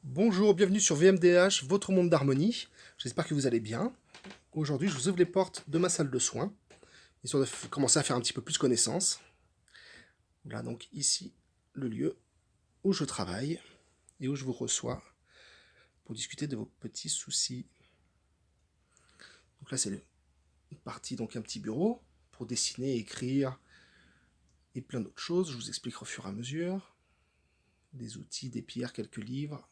Bonjour, bienvenue sur VMDH, votre monde d'harmonie. J'espère que vous allez bien. Aujourd'hui, je vous ouvre les portes de ma salle de soins, histoire de commencer à faire un petit peu plus connaissance. Voilà donc ici le lieu où je travaille et où je vous reçois pour discuter de vos petits soucis. Donc là, c'est une partie, donc un petit bureau pour dessiner, écrire et plein d'autres choses. Je vous explique au fur et à mesure. Des outils, des pierres, quelques livres.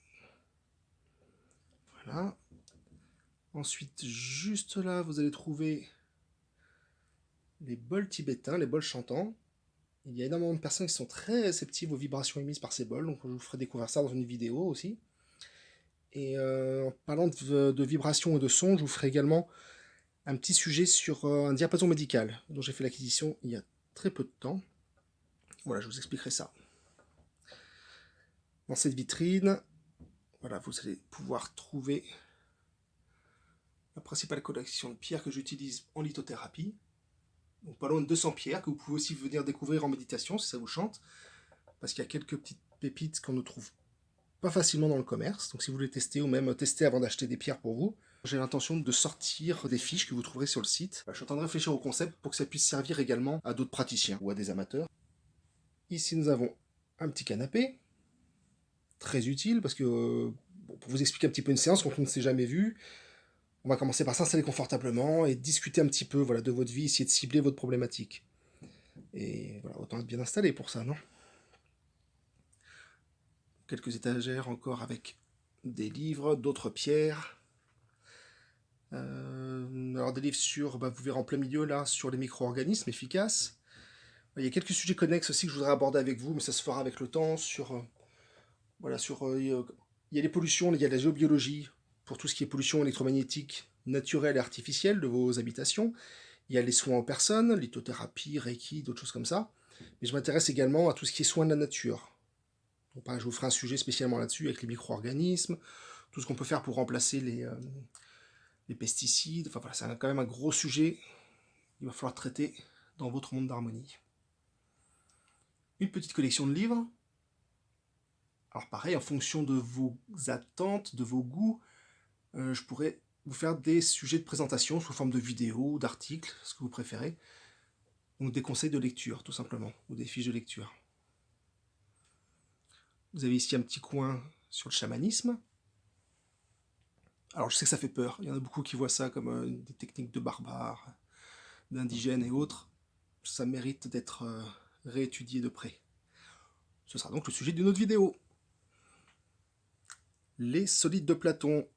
Voilà. Ensuite, juste là, vous allez trouver les bols tibétains, les bols chantants. Il y a énormément de personnes qui sont très réceptives aux vibrations émises par ces bols, donc je vous ferai découvrir ça dans une vidéo aussi. Et en parlant de vibrations et de sons, je vous ferai également un petit sujet sur un diapason médical, dont j'ai fait l'acquisition il y a très peu de temps. Voilà, je vous expliquerai ça. Dans cette vitrine, voilà, vous allez pouvoir trouver la principale collection de pierres que j'utilise en lithothérapie. Donc pas loin de 200 pierres que vous pouvez aussi venir découvrir en méditation si ça vous chante, parce qu'il y a quelques petites pépites qu'on ne trouve pas facilement dans le commerce. Donc si vous voulez tester ou même tester avant d'acheter des pierres pour vous, j'ai l'intention de sortir des fiches que vous trouverez sur le site. Je suis en train de réfléchir au concept pour que ça puisse servir également à d'autres praticiens ou à des amateurs. Ici nous avons un petit canapé, très utile parce que pour vous expliquer un petit peu une séance quand on ne s'est jamais vu, on va commencer par s'installer confortablement et discuter un petit peu voilà, de votre vie, essayer de cibler votre problématique. Et voilà, autant être bien installé pour ça, non? Quelques étagères encore avec des livres, d'autres pierres. Alors des livres sur, vous verrez en plein milieu là, sur les micro-organismes efficaces. Il y a quelques sujets connexes aussi que je voudrais aborder avec vous, mais ça se fera avec le temps. Il y a les pollutions, il y a la géobiologie, pour tout ce qui est pollution électromagnétique naturelle et artificielle de vos habitations. Il y a les soins aux personnes, lithothérapie, reiki, d'autres choses comme ça. Mais je m'intéresse également à tout ce qui est soins de la nature. Donc, je vous ferai un sujet spécialement là-dessus avec les micro-organismes, tout ce qu'on peut faire pour remplacer les pesticides. Enfin voilà, c'est quand même un gros sujet qu'il va falloir traiter dans votre monde d'harmonie. Une petite collection de livres. Alors pareil, en fonction de vos attentes, de vos goûts, je pourrais vous faire des sujets de présentation sous forme de vidéos, d'articles, ce que vous préférez. Donc des conseils de lecture, tout simplement, ou des fiches de lecture. Vous avez ici un petit coin sur le chamanisme. Alors je sais que ça fait peur, il y en a beaucoup qui voient ça comme des techniques de barbares, d'indigènes et autres. Ça mérite d'être réétudié de près. Ce sera donc le sujet d'une autre vidéo. Les solides de Platon.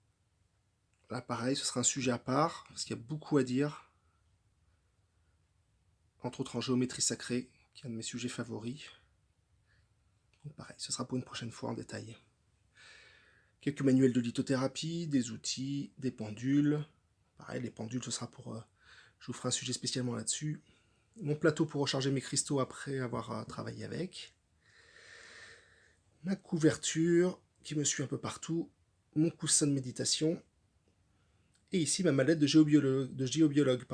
Là pareil, ce sera un sujet à part, parce qu'il y a beaucoup à dire. Entre autres en géométrie sacrée, qui est un de mes sujets favoris. Donc pareil, ce sera pour une prochaine fois en détail. Quelques manuels de lithothérapie, des outils, des pendules. Pareil, les pendules, ce sera pour... je vous ferai un sujet spécialement là-dessus. Mon plateau pour recharger mes cristaux après avoir travaillé avec. Ma couverture qui me suit un peu partout. Mon coussin de méditation. Et ici ma mallette de géobiologue.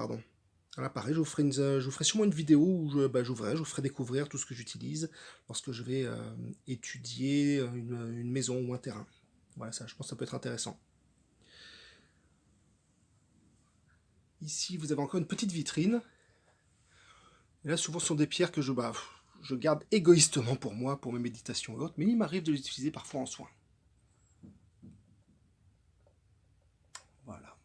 Voilà, pareil, je vous ferai sûrement une vidéo où je vous ferai découvrir tout ce que j'utilise lorsque je vais étudier une maison ou un terrain. Voilà, ça, je pense que ça peut être intéressant. Ici, vous avez encore une petite vitrine. Et là, souvent, ce sont des pierres que je garde égoïstement pour moi, pour mes méditations et autres, mais il m'arrive de les utiliser parfois en soins. Voilà.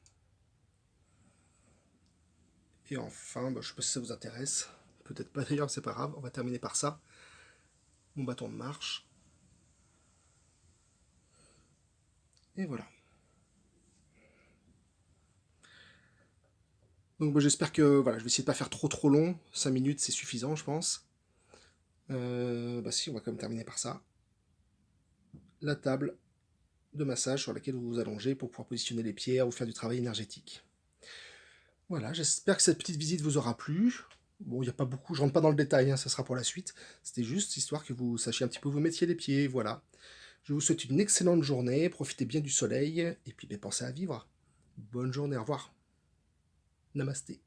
Et enfin, je ne sais pas si ça vous intéresse, peut-être pas d'ailleurs, c'est pas grave, on va terminer par ça. Mon bâton de marche. Et voilà. Donc j'espère que voilà, je vais essayer de pas faire trop long. 5 minutes c'est suffisant je pense. Si, on va quand même terminer par ça. La table de massage sur laquelle vous vous allongez pour pouvoir positionner les pierres ou faire du travail énergétique. Voilà, j'espère que cette petite visite vous aura plu. Bon, il n'y a pas beaucoup, je rentre pas dans le détail, hein, ça sera pour la suite. C'était juste histoire que vous sachiez un petit peu où vous mettiez les pieds, voilà. Je vous souhaite une excellente journée, profitez bien du soleil, et puis pensez à vivre. Bonne journée, au revoir. Namasté.